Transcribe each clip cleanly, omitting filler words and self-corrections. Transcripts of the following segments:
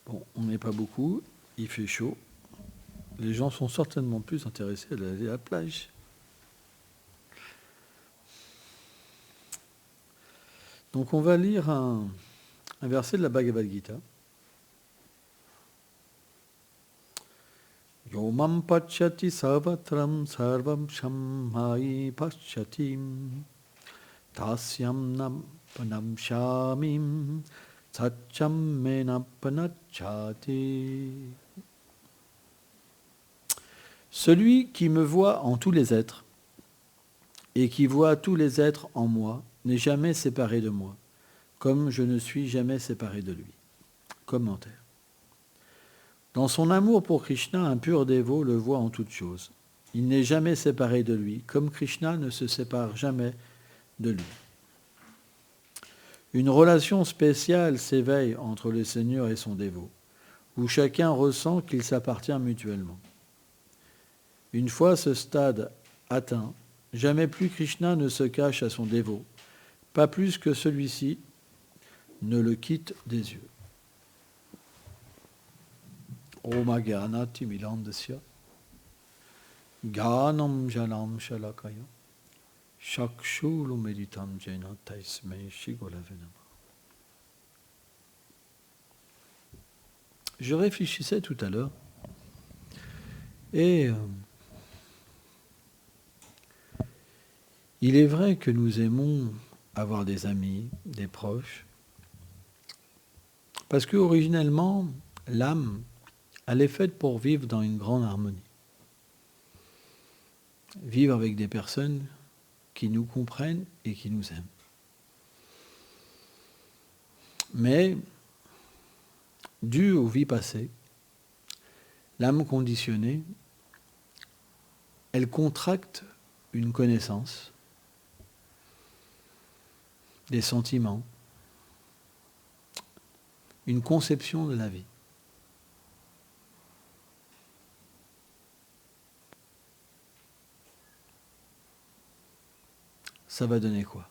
Bon, on n'est pas beaucoup, il fait chaud. Les gens sont certainement plus intéressés à aller à la plage. Donc on va lire un verset de la Bhagavad Gita. Yomam pachyati savatram sarvam shammai pachyatim tasyam napanam shamim satcham menapanachati. Celui qui me voit en tous les êtres et qui voit tous les êtres en moi n'est jamais séparé de moi, comme je ne suis jamais séparé de lui. Commentaire. Dans son amour pour Krishna, un pur dévot le voit en toutes choses. Il n'est jamais séparé de lui, comme Krishna ne se sépare jamais de lui. Une relation spéciale s'éveille entre le Seigneur et son dévot, où chacun ressent qu'il s'appartient mutuellement. Une fois ce stade atteint, jamais plus Krishna ne se cache à son dévot, pas plus que celui-ci ne le quitte des yeux. Oma Gyanati Milandasya Gyanam Jalam Shalakaya Shakshulu Meditam Jena Taismei Shigolavenama. Je réfléchissais tout à l'heure et il est vrai que nous aimons avoir des amis, des proches, parce que originellement, l'âme, elle est faite pour vivre dans une grande harmonie. Vivre avec des personnes qui nous comprennent et qui nous aiment. Mais, dû aux vies passées, l'âme conditionnée, elle contracte une connaissance, des sentiments, une conception de la vie. Ça va donner quoi?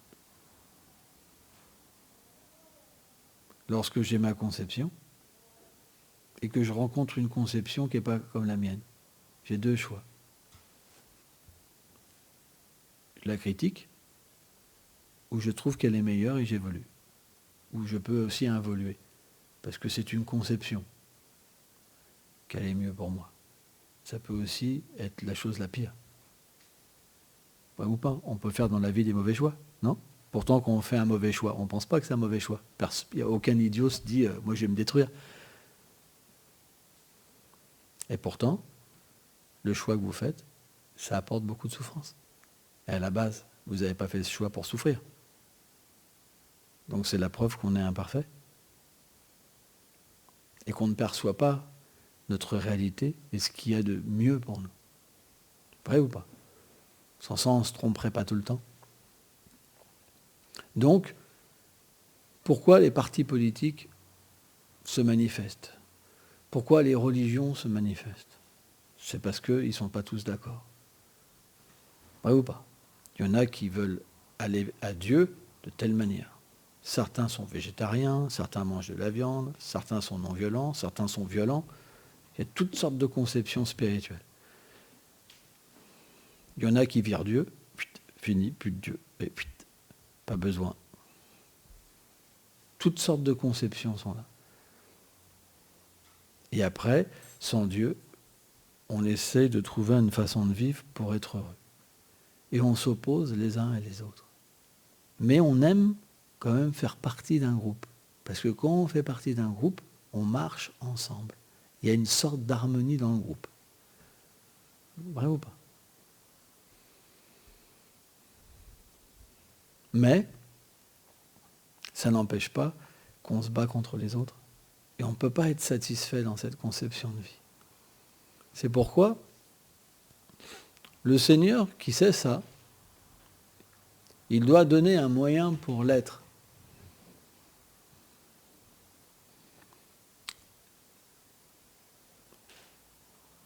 Lorsque j'ai ma conception et que je rencontre une conception qui n'est pas comme la mienne, j'ai deux choix. Je la critique, ou je trouve qu'elle est meilleure et j'évolue. Ou je peux aussi involuer, parce que c'est une conception qu'elle est mieux pour moi. Ça peut aussi être la chose la pire. Ouais, ou pas, on peut faire dans la vie des mauvais choix, non? Pourtant, quand on fait un mauvais choix, on ne pense pas que c'est un mauvais choix. Il n'y a aucun idiot se dit « moi je vais me détruire ». Et pourtant, le choix que vous faites, ça apporte beaucoup de souffrance. Et à la base, vous n'avez pas fait ce choix pour souffrir. Donc c'est la preuve qu'on est imparfait. Et qu'on ne perçoit pas notre réalité et ce qu'il y a de mieux pour nous. Vrai ou pas? Sans ça, on ne se tromperait pas tout le temps. Donc, pourquoi les partis politiques se manifestent? Pourquoi les religions se manifestent? C'est parce qu'ils ne sont pas tous d'accord. Vrai ou pas? Il y en a qui veulent aller à Dieu de telle manière. Certains sont végétariens, certains mangent de la viande, certains sont non-violents, certains sont violents. Il y a toutes sortes de conceptions spirituelles. Il y en a qui virent Dieu, fini, plus de Dieu, et pas besoin. Toutes sortes de conceptions sont là. Et après, sans Dieu, on essaye de trouver une façon de vivre pour être heureux. Et on s'oppose les uns et les autres. Mais on aime quand même faire partie d'un groupe. Parce que quand on fait partie d'un groupe, on marche ensemble. Il y a une sorte d'harmonie dans le groupe. Vrai ou pas? Mais ça n'empêche pas qu'on se bat contre les autres. Et on ne peut pas être satisfait dans cette conception de vie. C'est pourquoi le Seigneur, qui sait ça, il doit donner un moyen pour l'être.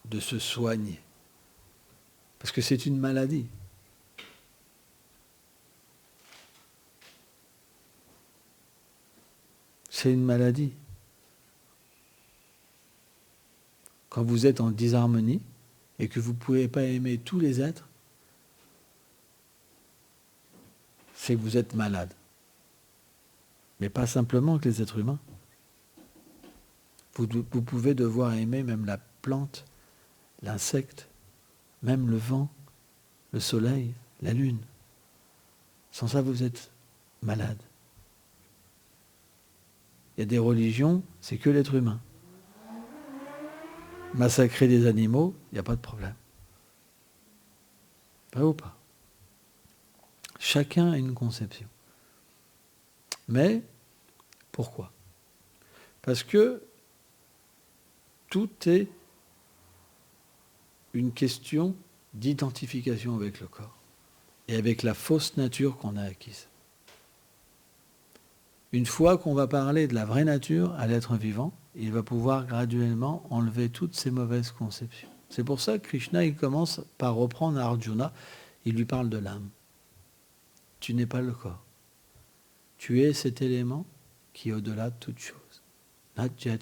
De se soigner. Parce que c'est une maladie. C'est une maladie. Quand vous êtes en disharmonie et que vous ne pouvez pas aimer tous les êtres, c'est que vous êtes malade. Mais pas simplement que les êtres humains. Vous pouvez devoir aimer même la plante, l'insecte, même le vent, le soleil, la lune. Sans ça, vous êtes malade. Il y a des religions, c'est que l'être humain. Massacrer des animaux, il n'y a pas de problème. Vrai ou pas? Chacun a une conception. Mais, pourquoi? Parce que tout est une question d'identification avec le corps et avec la fausse nature qu'on a acquise. Une fois qu'on va parler de la vraie nature à l'être vivant, il va pouvoir graduellement enlever toutes ces mauvaises conceptions. C'est pour ça que Krishna, il commence par reprendre à Arjuna, il lui parle de l'âme. Tu n'es pas le corps. Tu es cet élément qui est au-delà de toute chose. Tu n'as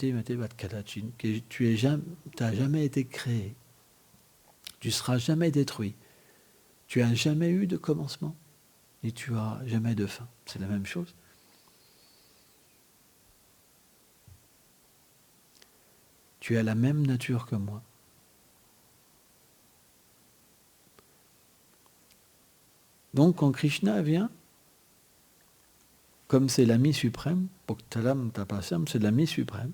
jamais été créé. Tu ne seras jamais détruit. Tu n'as jamais eu de commencement. Et tu n'auras jamais de fin. C'est la même chose. Tu as la même nature que moi. Donc quand Krishna vient, comme c'est l'ami suprême, Bhaktalam Tapasam, c'est l'ami suprême,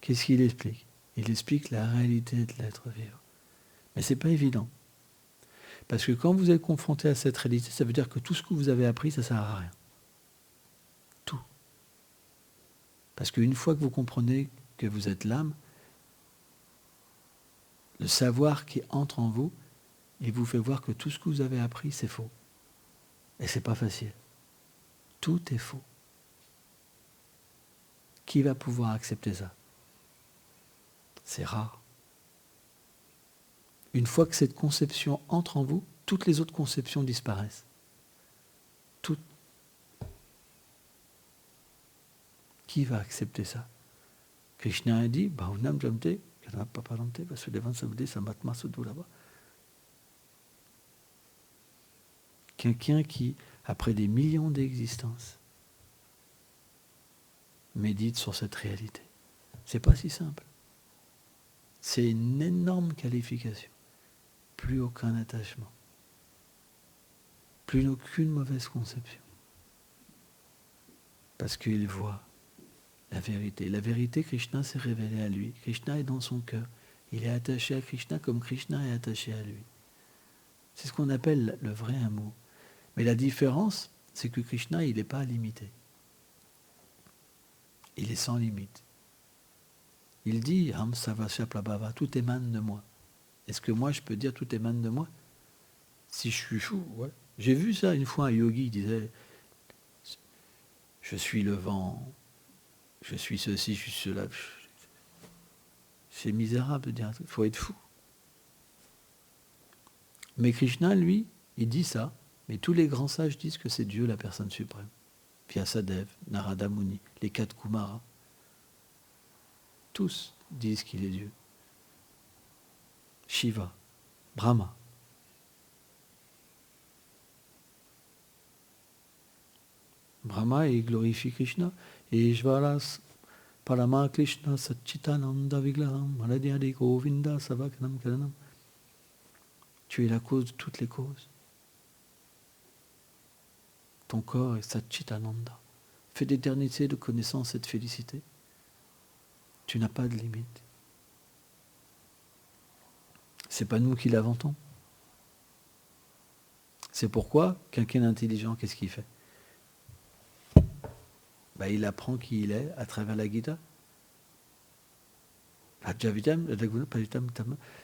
qu'est-ce qu'il explique? Il explique la réalité de l'être vivant. Mais ce n'est pas évident. Parce que quand vous êtes confronté à cette réalité, ça veut dire que tout ce que vous avez appris, ça ne sert à rien. Tout. Parce qu'une fois que vous comprenez que vous êtes l'âme, le savoir qui entre en vous, il vous fait voir que tout ce que vous avez appris, c'est faux. Et c'est pas facile. Tout est faux. Qui va pouvoir accepter ça? C'est rare. Une fois que cette conception entre en vous, toutes les autres conceptions disparaissent. Toutes. Qui va accepter ça? Krishna a dit, Bahunam Jamte, Paparante, Vasudevan Savde, Samatma Sudurava. Quelqu'un qui, après des millions d'existences, médite sur cette réalité. C'est pas si simple. C'est une énorme qualification. Plus aucun attachement. Plus aucune mauvaise conception. Parce qu'il voit la vérité. La vérité, Krishna s'est révélé à lui. Krishna est dans son cœur. Il est attaché à Krishna comme Krishna est attaché à lui. C'est ce qu'on appelle le vrai amour. Mais la différence, c'est que Krishna, il n'est pas limité. Il est sans limite. Il dit, Ham Savasya Prabhava, tout émane de moi. Est-ce que moi, je peux dire tout émane de moi? Si je suis fou, ouais. J'ai vu ça une fois, un yogi, il disait, je suis le vent, je suis ceci, je suis cela. C'est misérable de dire, il faut être fou. Mais Krishna, lui, il dit ça, mais tous les grands sages disent que c'est Dieu la personne suprême. Vyasadeva, Narada Muni, les 4 Kumaras, tous disent qu'il est Dieu. Shiva, Brahma. Brahma, il glorifie Krishna. Et Ishvaras, Parama Krishna, Satchitananda Viglaham, Maladhyadi Govinda, Savaknam Karanam. Tu es la cause de toutes les causes. Ton corps est Satchitananda. Fait d'éternité, de connaissance et de félicité. Tu n'as pas de limite. C'est pas nous qui l'inventons. C'est pourquoi quelqu'un d'intelligent, qu'est-ce qu'il fait? Il apprend qui il est à travers la Gita.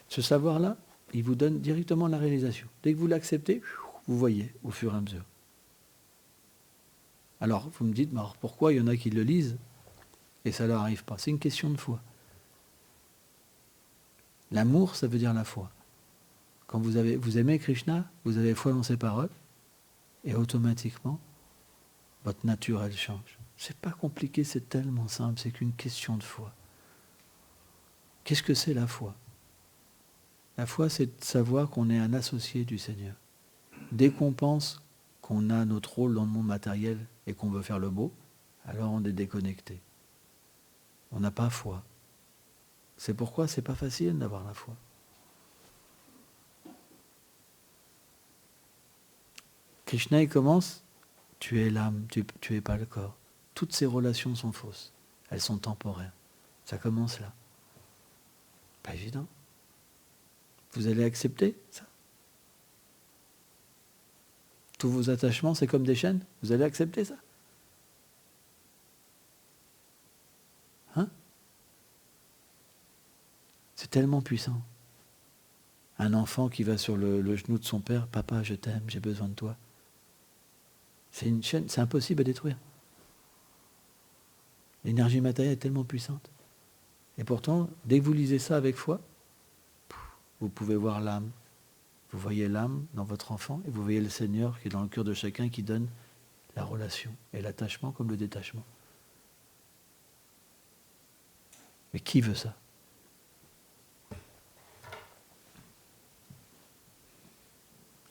Ce savoir-là, il vous donne directement la réalisation. Dès que vous l'acceptez, vous voyez au fur et à mesure. Alors, vous me dites, mais alors pourquoi il y en a qui le lisent et ça ne leur arrive pas? C'est une question de foi. L'amour, ça veut dire la foi. Quand vous aimez Krishna, vous avez foi dans ses paroles, et automatiquement, votre nature, elle change. C'est pas compliqué, c'est tellement simple, c'est qu'une question de foi. Qu'est-ce que c'est la foi? La foi, c'est de savoir qu'on est un associé du Seigneur. Dès qu'on pense qu'on a notre rôle dans le monde matériel et qu'on veut faire le beau, alors on est déconnecté. On n'a pas foi. C'est pourquoi c'est pas facile d'avoir la foi. Krishna, il commence, tu es l'âme, tu es pas le corps. Toutes ces relations sont fausses. Elles sont temporaires. Ça commence là. Pas évident. Vous allez accepter ça? Tous vos attachements, c'est comme des chaînes? Vous allez accepter ça? Hein? C'est tellement puissant. Un enfant qui va sur le genou de son père, papa, je t'aime, j'ai besoin de toi. C'est une chaîne, c'est impossible à détruire. L'énergie matérielle est tellement puissante. Et pourtant, dès que vous lisez ça avec foi, vous pouvez voir l'âme. Vous voyez l'âme dans votre enfant et vous voyez le Seigneur qui est dans le cœur de chacun qui donne la relation et l'attachement comme le détachement. Mais qui veut ça?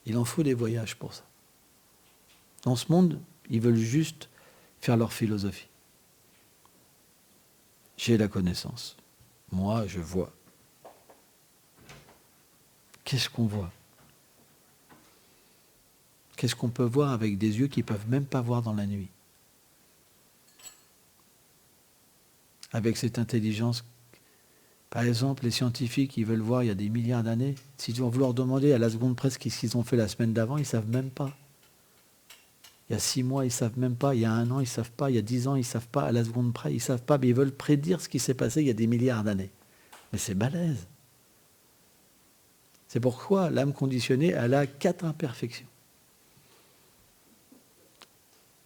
Il en faut des voyages pour ça. Dans ce monde, ils veulent juste faire leur philosophie. J'ai la connaissance. Moi, je vois. Qu'est-ce qu'on voit? Qu'est-ce qu'on peut voir avec des yeux qui ne peuvent même pas voir dans la nuit? Avec cette intelligence, par exemple, les scientifiques, ils veulent voir il y a des milliards d'années. Si vous leur demandez à la seconde près ce qu'ils ont fait la semaine d'avant, ils ne savent même pas. Il y a 6 mois, ils ne savent même pas. Il y a 1 an, ils ne savent pas. Il y a 10 ans, ils ne savent pas. À la seconde près, ils ne savent pas. Mais ils veulent prédire ce qui s'est passé il y a des milliards d'années. Mais c'est balèze. C'est pourquoi l'âme conditionnée, elle a 4 imperfections.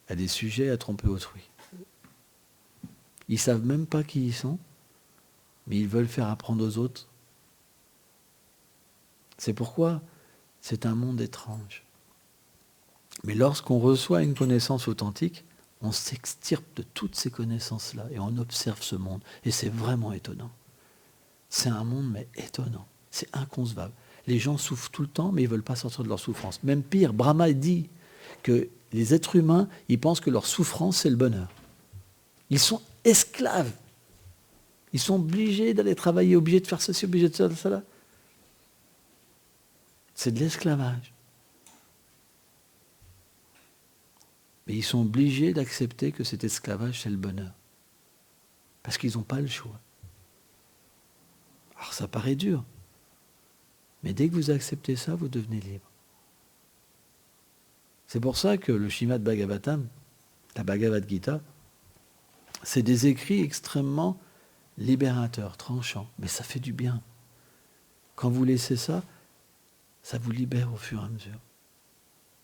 Elle a des sujets à tromper autrui. Ils ne savent même pas qui ils sont, mais ils veulent faire apprendre aux autres. C'est pourquoi c'est un monde étrange. Mais lorsqu'on reçoit une connaissance authentique, on s'extirpe de toutes ces connaissances-là et on observe ce monde. Et c'est vraiment étonnant. C'est un monde, mais étonnant. C'est inconcevable. Les gens souffrent tout le temps, mais ils ne veulent pas sortir de leur souffrance. Même pire, Brahma dit que les êtres humains, ils pensent que leur souffrance, c'est le bonheur. Ils sont esclaves. Ils sont obligés d'aller travailler, obligés de faire ceci, obligés de faire cela. C'est de l'esclavage. Mais ils sont obligés d'accepter que cet esclavage, c'est le bonheur. Parce qu'ils n'ont pas le choix. Alors ça paraît dur. Mais dès que vous acceptez ça, vous devenez libre. C'est pour ça que le Śrīmad Bhagavatam, la Bhagavad Gita, c'est des écrits extrêmement libérateurs, tranchants. Mais ça fait du bien. Quand vous laissez ça, ça vous libère au fur et à mesure.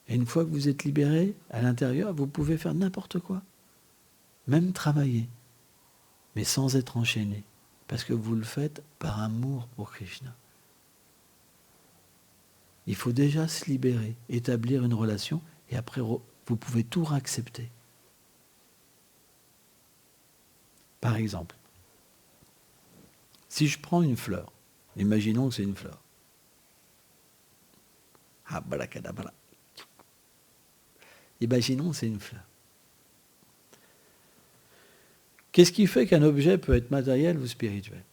Et une fois que vous êtes libéré, à l'intérieur, vous pouvez faire n'importe quoi. Même travailler. Mais sans être enchaîné. Parce que vous le faites par amour pour Krishna. Il faut déjà se libérer, établir une relation, et après, vous pouvez tout accepter. Par exemple, si je prends une fleur, imaginons que c'est une fleur. Abracadabra. Imaginons que c'est une fleur. Qu'est-ce qui fait qu'un objet peut être matériel ou spirituel?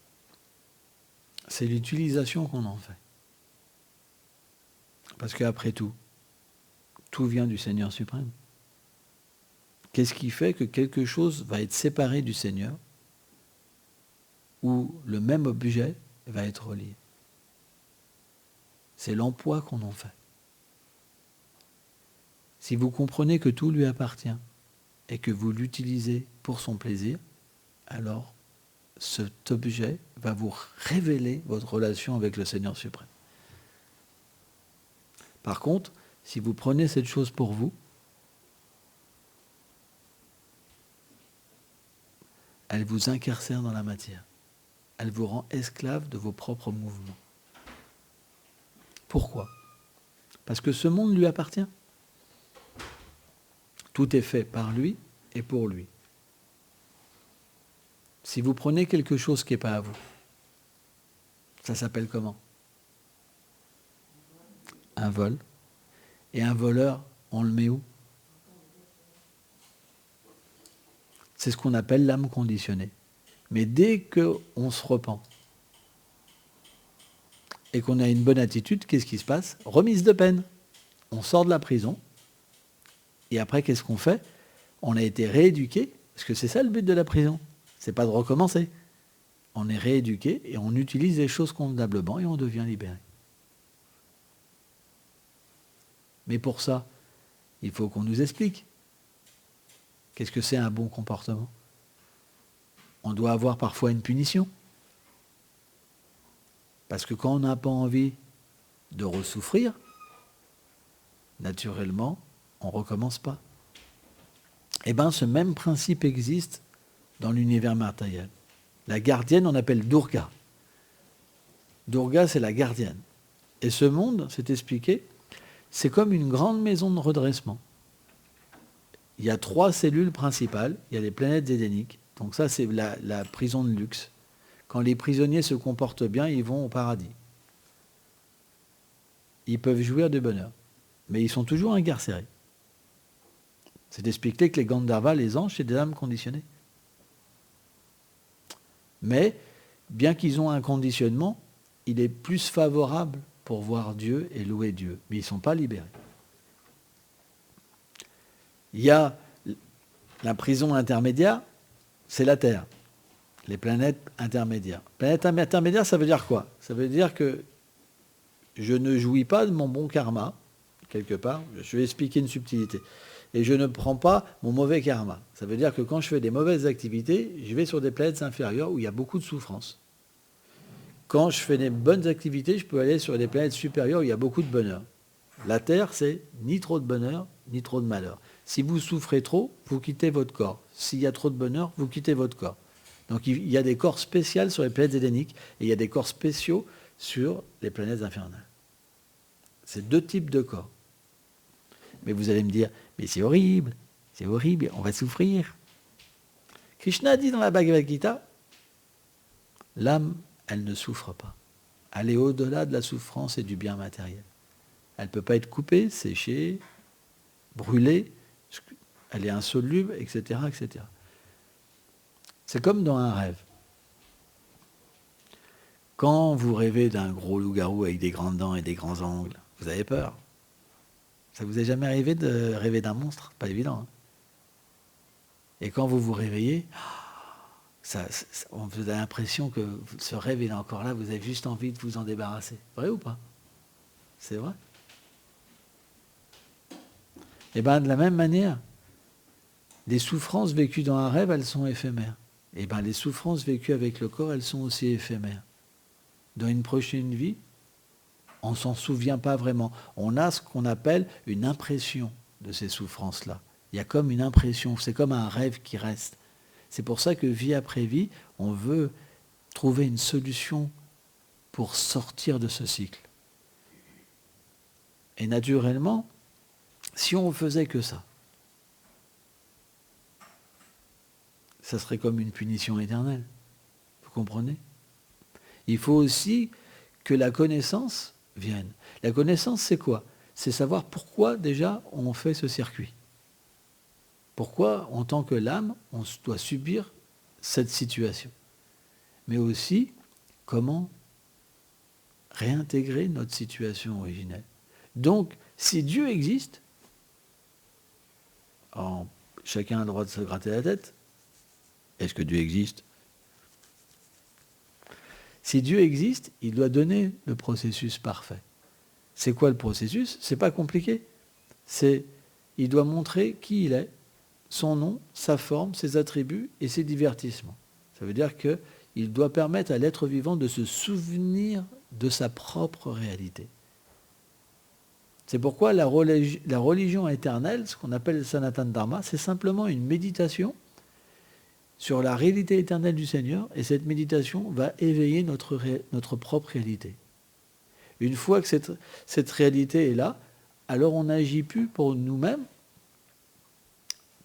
C'est l'utilisation qu'on en fait. Parce qu'après tout vient du Seigneur suprême. Qu'est-ce qui fait que quelque chose va être séparé du Seigneur ou le même objet va être relié? C'est l'emploi qu'on en fait. Si vous comprenez que tout lui appartient et que vous l'utilisez pour son plaisir, alors cet objet va vous révéler votre relation avec le Seigneur suprême. Par contre, si vous prenez cette chose pour vous, elle vous incarcère dans la matière. Elle vous rend esclave de vos propres mouvements. Pourquoi? Parce que ce monde lui appartient. Tout est fait par lui et pour lui. Si vous prenez quelque chose qui n'est pas à vous, Ça s'appelle comment? Un vol. Et un voleur, on le met où? C'est ce qu'on appelle l'âme conditionnée. Mais dès qu'on se repent et qu'on a une bonne attitude, qu'est-ce qui se passe? Remise de peine. On sort de la prison. Et après, qu'est-ce qu'on fait? On a été rééduqué, parce que c'est ça le but de la prison. C'est pas de recommencer. On est rééduqué et on utilise les choses convenablement et on devient libéré. Mais pour ça, il faut qu'on nous explique. Qu'est-ce que c'est un bon comportement? On doit avoir parfois une punition. Parce que quand on n'a pas envie de ressouffrir, naturellement, on ne recommence pas. Eh bien, ce même principe existe dans l'univers matériel. La gardienne, on appelle Durga. Durga, c'est la gardienne. Et ce monde, c'est expliqué, c'est comme une grande maison de redressement. Il y a 3 cellules principales. Il y a les planètes édéniques. Donc ça, c'est la prison de luxe. Quand les prisonniers se comportent bien, ils vont au paradis. Ils peuvent jouir du bonheur. Mais ils sont toujours incarcérés. C'est expliqué que les Gandharvas, les anges, c'est des âmes conditionnées. Mais, bien qu'ils ont un conditionnement, il est plus favorable pour voir Dieu et louer Dieu. Mais ils ne sont pas libérés. Il y a la prison intermédiaire, c'est la Terre. Les planètes intermédiaires. Planète intermédiaire, ça veut dire quoi? Ça veut dire que je ne jouis pas de mon bon karma, quelque part. Je vais expliquer une subtilité. Et je ne prends pas mon mauvais karma. Ça veut dire que quand je fais des mauvaises activités, je vais sur des planètes inférieures où il y a beaucoup de souffrance. Quand je fais des bonnes activités, je peux aller sur des planètes supérieures où il y a beaucoup de bonheur. La Terre, c'est ni trop de bonheur, ni trop de malheur. Si vous souffrez trop, vous quittez votre corps. S'il y a trop de bonheur, vous quittez votre corps. Donc il y a des corps spéciaux sur les planètes édéniques et il y a des corps spéciaux sur les planètes infernales. C'est 2 types de corps. Mais vous allez me dire, mais c'est horrible, on va souffrir. Krishna dit dans la Bhagavad Gita, l'âme, elle ne souffre pas. Elle est au-delà de la souffrance et du bien matériel. Elle ne peut pas être coupée, séchée, brûlée, elle est insoluble, etc., etc. C'est comme dans un rêve. Quand vous rêvez d'un gros loup-garou avec des grandes dents et des grands ongles, vous avez peur. Ça vous est jamais arrivé de rêver d'un monstre? Pas évident. Hein. Et quand vous vous réveillez, on vous a l'impression que ce rêve est encore là, vous avez juste envie de vous en débarrasser. Vrai ou pas? C'est vrai. Et bien de la même manière, les souffrances vécues dans un rêve, elles sont éphémères. Et bien les souffrances vécues avec le corps, elles sont aussi éphémères. Dans une prochaine vie, on ne s'en souvient pas vraiment. On a ce qu'on appelle une impression de ces souffrances-là. Il y a comme une impression, c'est comme un rêve qui reste. C'est pour ça que vie après vie, on veut trouver une solution pour sortir de ce cycle. Et naturellement, si on faisait que ça, ça serait comme une punition éternelle. Vous comprenez? Il faut aussi que la connaissance vienne. La connaissance, c'est quoi? C'est savoir pourquoi déjà on fait ce circuit. Pourquoi, en tant que l'âme, on doit subir cette situation. Mais aussi, comment réintégrer notre situation originelle. Donc, si Dieu existe, chacun a le droit de se gratter la tête. Est-ce que Dieu existe? Si Dieu existe, il doit donner le processus parfait. C'est quoi le processus? C'est pas compliqué. Il doit montrer qui il est, son nom, sa forme, ses attributs et ses divertissements. Ça veut dire qu'il doit permettre à l'être vivant de se souvenir de sa propre réalité. C'est pourquoi la religion éternelle, ce qu'on appelle le Sanatana Dharma, c'est simplement une méditation sur la réalité éternelle du Seigneur, et cette méditation va éveiller notre propre réalité. Une fois que cette réalité est là, alors on n'agit plus pour nous-mêmes,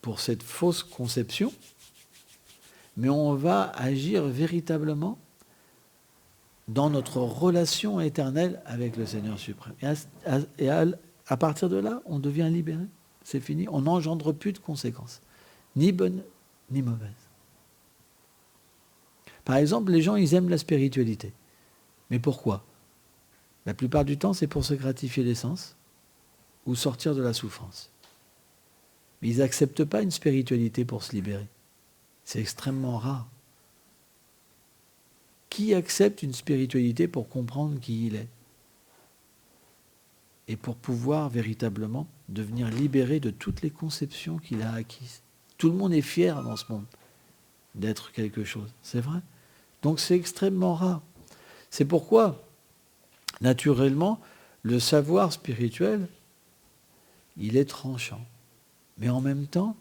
pour cette fausse conception, mais on va agir véritablement dans notre relation éternelle avec le Seigneur suprême. Et à partir de là, on devient libéré. C'est fini. On n'engendre plus de conséquences, ni bonnes, ni mauvaises. Par exemple, les gens, ils aiment la spiritualité. Mais pourquoi? La plupart du temps, c'est pour se gratifier les sens ou sortir de la souffrance. Mais ils n'acceptent pas une spiritualité pour se libérer. C'est extrêmement rare. Qui accepte une spiritualité pour comprendre qui il est et pour pouvoir véritablement devenir libéré de toutes les conceptions qu'il a acquises? Tout le monde est fier dans ce monde d'être quelque chose, c'est vrai. Donc c'est extrêmement rare. C'est pourquoi, naturellement, le savoir spirituel, il est tranchant. Mais en même temps,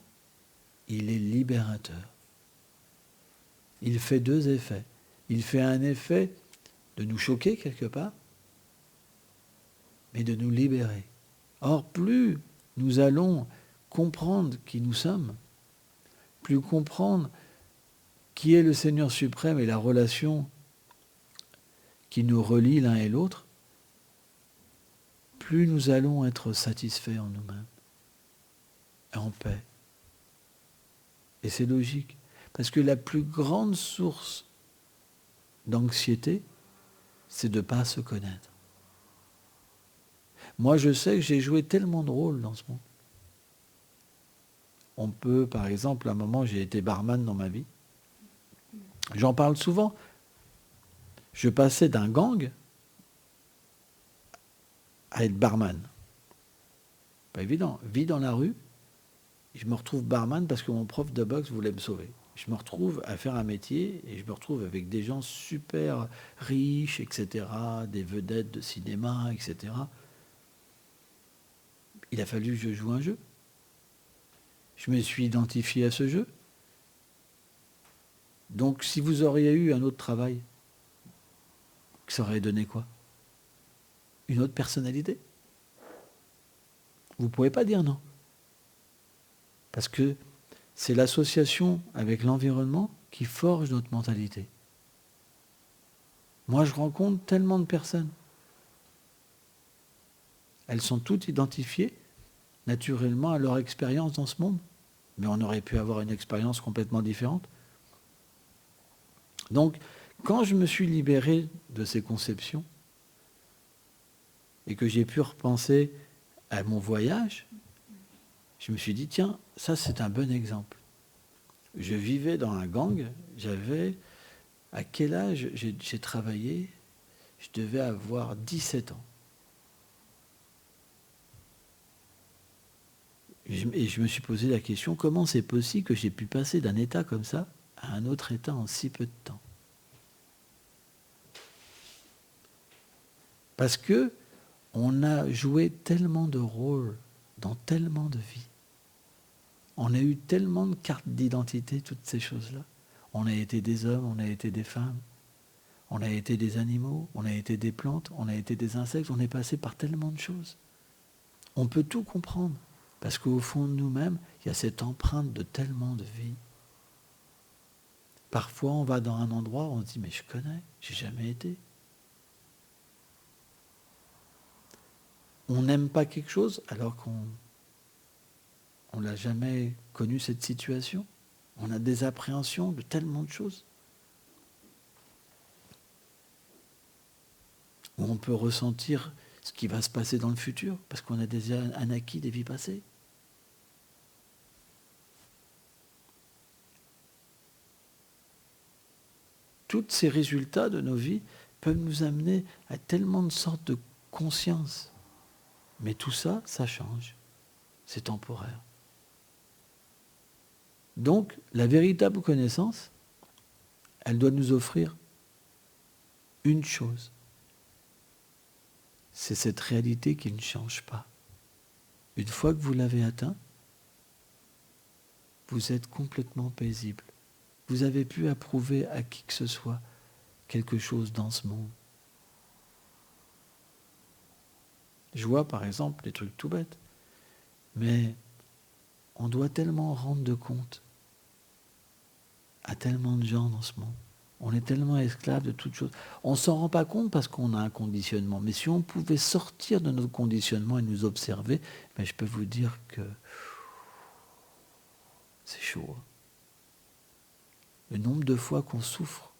il est libérateur. Il fait deux effets. Il fait un effet de nous choquer quelque part, mais de nous libérer. Or, plus nous allons comprendre qui nous sommes, plus comprendre qui est le Seigneur suprême et la relation qui nous relie l'un et l'autre, plus nous allons être satisfaits en nous-mêmes, en paix. Et c'est logique, parce que la plus grande source d'anxiété, c'est de ne pas se connaître. Moi, je sais que j'ai joué tellement de rôles dans ce monde. On peut, par exemple, à un moment, j'ai été barman dans ma vie. J'en parle souvent. Je passais d'un gang à être barman. Pas évident. Vie dans la rue, je me retrouve barman parce que mon prof de boxe voulait me sauver. Je me retrouve à faire un métier et je me retrouve avec des gens super riches, etc., des vedettes de cinéma, etc. Il a fallu que je joue un jeu. Je me suis identifié à ce jeu. Donc, si vous auriez eu un autre travail, ça aurait donné quoi? Une autre personnalité? Vous ne pouvez pas dire non. Parce que c'est l'association avec l'environnement qui forge notre mentalité. Moi, je rencontre tellement de personnes. Elles sont toutes identifiées naturellement à leur expérience dans ce monde. Mais on aurait pu avoir une expérience complètement différente. Donc, quand je me suis libéré de ces conceptions et que j'ai pu repenser à mon voyage, je me suis dit, tiens, ça c'est un bon exemple. Je vivais dans un gang, à quel âge j'ai travaillé? Je devais avoir 17 ans. Et je me suis posé la question, comment c'est possible que j'ai pu passer d'un état comme ça à un autre état en si peu de temps? Parce que on a joué tellement de rôles dans tellement de vies. On a eu tellement de cartes d'identité, toutes ces choses-là. On a été des hommes, on a été des femmes, on a été des animaux, on a été des plantes, on a été des insectes, on est passé par tellement de choses. On peut tout comprendre, parce qu'au fond de nous-mêmes, il y a cette empreinte de tellement de vies. Parfois, on va dans un endroit, on se dit, mais je connais, j'ai jamais été. On n'aime pas quelque chose alors qu'on n'a jamais connu cette situation. On a des appréhensions de tellement de choses. Ou on peut ressentir ce qui va se passer dans le futur, parce qu'on a déjà un acquis des vies passées. Tous ces résultats de nos vies peuvent nous amener à tellement de sortes de conscience. Mais tout ça, ça change. C'est temporaire. Donc, la véritable connaissance, elle doit nous offrir une chose. C'est cette réalité qui ne change pas. Une fois que vous l'avez atteint, vous êtes complètement paisible. Vous avez pu approuver à qui que ce soit quelque chose dans ce monde. Je vois par exemple des trucs tout bêtes, mais on doit tellement rendre de compte à tellement de gens dans ce monde. On est tellement esclave de toutes choses. On ne s'en rend pas compte parce qu'on a un conditionnement. Mais si on pouvait sortir de notre conditionnement et nous observer, ben je peux vous dire que c'est chaud. Hein. Le nombre de fois qu'on souffre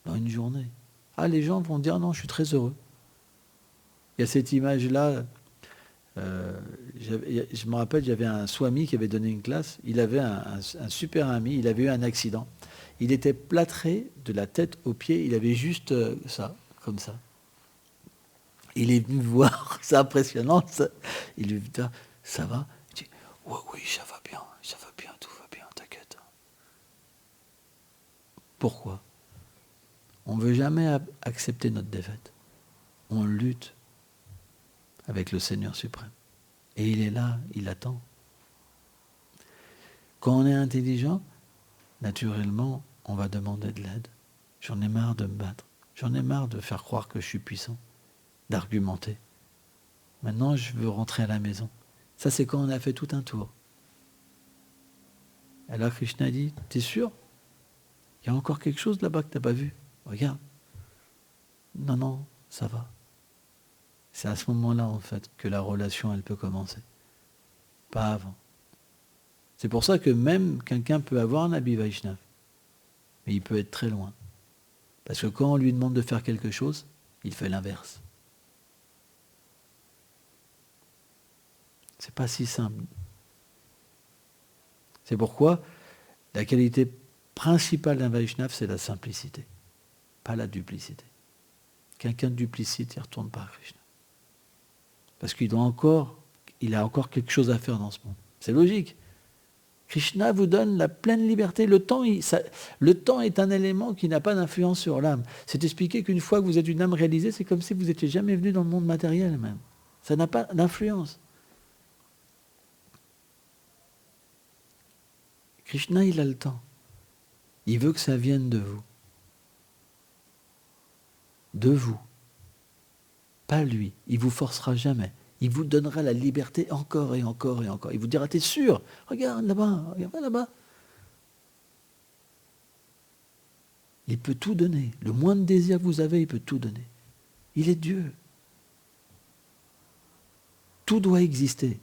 dans une journée. Ah, les gens vont dire non, je suis très heureux. Il y a cette image-là. Je me rappelle, j'avais un swami qui avait donné une classe. Il avait un super ami. Il avait eu un accident. Il était plâtré de la tête aux pieds. Il avait juste ça, comme ça. Il est venu me voir. C'est impressionnant. Ça. Il lui dit, ça va? Il dit, oui, oui, ça va bien, tout va bien, t'inquiète. Pourquoi? On ne veut jamais accepter notre défaite. On lutte avec le Seigneur suprême. Et il est là, il attend. Quand on est intelligent, naturellement, on va demander de l'aide. J'en ai marre de me battre. J'en ai marre de faire croire que je suis puissant, d'argumenter. Maintenant, je veux rentrer à la maison. Ça, c'est quand on a fait tout un tour. Alors Krishna dit, t'es sûr? Il y a encore quelque chose là-bas que tu n'as pas vu? Regarde. Non, non, ça va. C'est à ce moment-là, en fait, que la relation, elle peut commencer. Pas avant. C'est pour ça que même quelqu'un peut avoir un habit Vaishnav, mais il peut être très loin. Parce que quand on lui demande de faire quelque chose, il fait l'inverse. C'est pas si simple. C'est pourquoi la qualité principale d'un Vaishnav, c'est la simplicité, pas la duplicité. Quelqu'un de duplicite, il ne retourne pas à Krishna. Parce qu'il a encore quelque chose à faire dans ce monde. C'est logique. Krishna vous donne la pleine liberté. Le temps est un élément qui n'a pas d'influence sur l'âme. C'est expliqué qu'une fois que vous êtes une âme réalisée, c'est comme si vous n'étiez jamais venu dans le monde matériel même. Ça n'a pas d'influence. Krishna, il a le temps. Il veut que ça vienne de vous. De vous. Pas lui. Il ne vous forcera jamais. Il vous donnera la liberté encore et encore et encore. Il vous dira, t'es sûr? Regarde là-bas, regarde là-bas. Il peut tout donner. Le moins de désir que vous avez, il peut tout donner. Il est Dieu. Tout doit exister.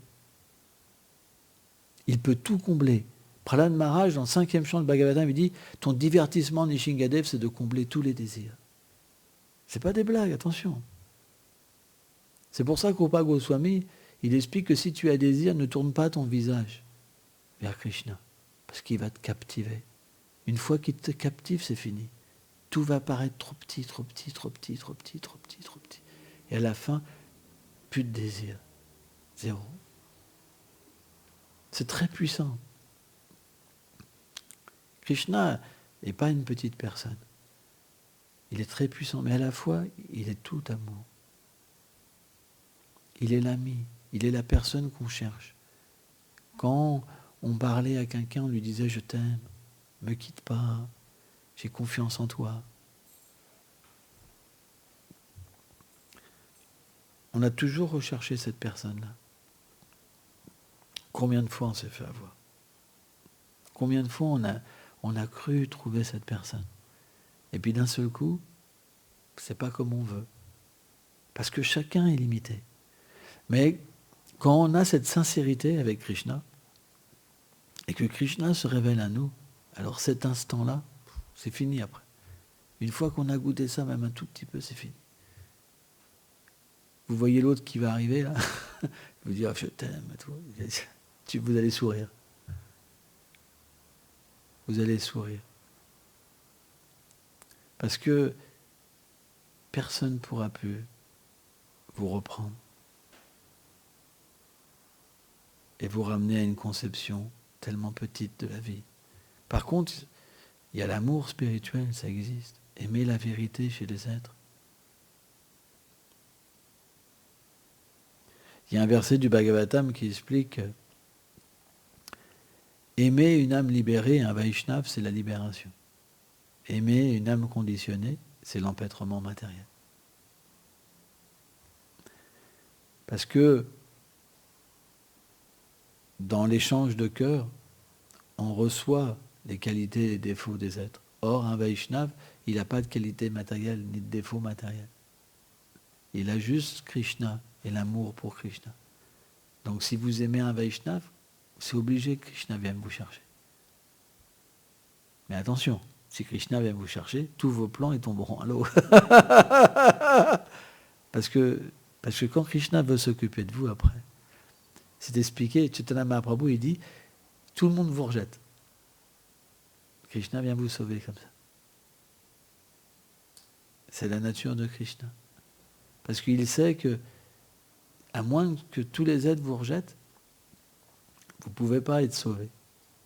Il peut tout combler. Prahlad Maharaj, dans le 5e chant de Bhagavatam, il dit, ton divertissement, Nishingadev, c'est de combler tous les désirs. C'est pas des blagues, attention. C'est pour ça qu'Opa Goswami, il explique que si tu as désir, ne tourne pas ton visage vers Krishna, parce qu'il va te captiver. Une fois qu'il te captive, c'est fini. Tout va paraître trop petit, trop petit, trop petit, trop petit, trop petit, trop petit. Et à la fin, plus de désir. Zéro. C'est très puissant. Krishna n'est pas une petite personne. Il est très puissant, mais à la fois, il est tout amour. Il est l'ami, il est la personne qu'on cherche. Quand on parlait à quelqu'un, on lui disait « Je t'aime, ne me quitte pas, j'ai confiance en toi ». On a toujours recherché cette personne-là. Combien de fois on s'est fait avoir? Combien de fois on a cru trouver cette personne? Et puis d'un seul coup, c'est pas comme on veut. Parce que chacun est limité. Mais quand on a cette sincérité avec Krishna, et que Krishna se révèle à nous, alors cet instant-là, c'est fini après. Une fois qu'on a goûté ça, même un tout petit peu, c'est fini. Vous voyez l'autre qui va arriver là, vous dire je t'aime, vous allez sourire. Vous allez sourire. Parce que personne ne pourra plus vous reprendre et vous ramener à une conception tellement petite de la vie. Par contre, il y a l'amour spirituel, ça existe. Aimer la vérité chez les êtres. Il y a un verset du Bhagavatam qui explique aimer une âme libérée, un Vaishnav, c'est la libération. Aimer une âme conditionnée, c'est l'empêtrement matériel. Parce que dans l'échange de cœur, on reçoit les qualités et les défauts des êtres. Or, un Vaishnav, il n'a pas de qualité matérielle ni de défaut matériel. Il a juste Krishna et l'amour pour Krishna. Donc si vous aimez un Vaishnav, c'est obligé que Krishna vienne vous chercher. Mais attention, si Krishna vient vous chercher, tous vos plans ils tomberont à l'eau. Parce que quand Krishna veut s'occuper de vous après, c'est expliqué, Chaitanya Mahaprabhu, il dit, tout le monde vous rejette. Krishna vient vous sauver comme ça. C'est la nature de Krishna. Parce qu'il sait que, à moins que tous les êtres vous rejettent, vous ne pouvez pas être sauvé.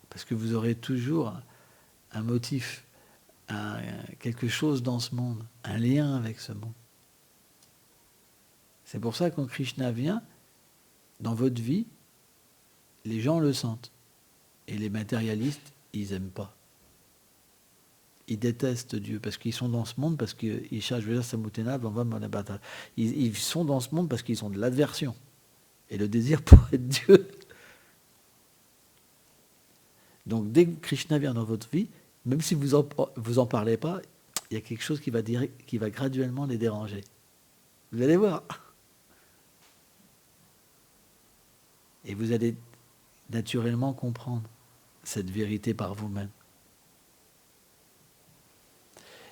Parce que vous aurez toujours un motif, quelque chose dans ce monde, un lien avec ce monde. C'est pour ça que quand Krishna vient, dans votre vie, les gens le sentent. Et les matérialistes, ils n'aiment pas. Ils détestent Dieu parce qu'ils sont dans ce monde, parce qu'ils cherchent, ils sont dans ce monde parce qu'ils ont de l'aversion et le désir pour être Dieu. Donc dès que Krishna vient dans votre vie, même si vous en parlez pas, il y a quelque chose qui va graduellement les déranger. Vous allez voir. Et vous allez naturellement comprendre cette vérité par vous-même.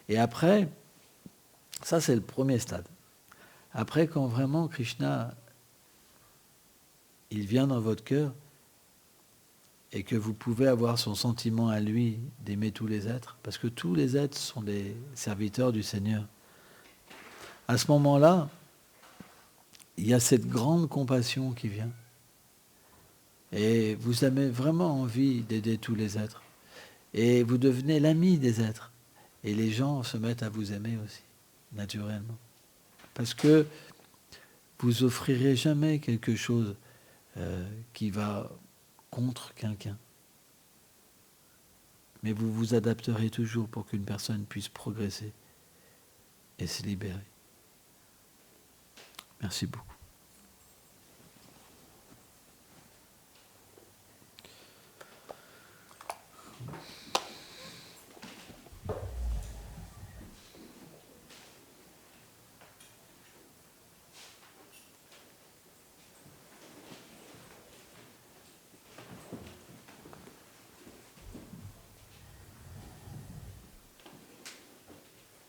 Et après, ça c'est le premier stade. Après, quand vraiment Krishna, il vient dans votre cœur et que vous pouvez avoir son sentiment à lui d'aimer tous les êtres, parce que tous les êtres sont des serviteurs du Seigneur. À ce moment-là, il y a cette grande compassion qui vient. Et vous avez vraiment envie d'aider tous les êtres. Et vous devenez l'ami des êtres. Et les gens se mettent à vous aimer aussi, naturellement. Parce que vous offrirez jamais quelque chose qui va contre quelqu'un. Mais vous vous adapterez toujours pour qu'une personne puisse progresser et se libérer. Merci beaucoup.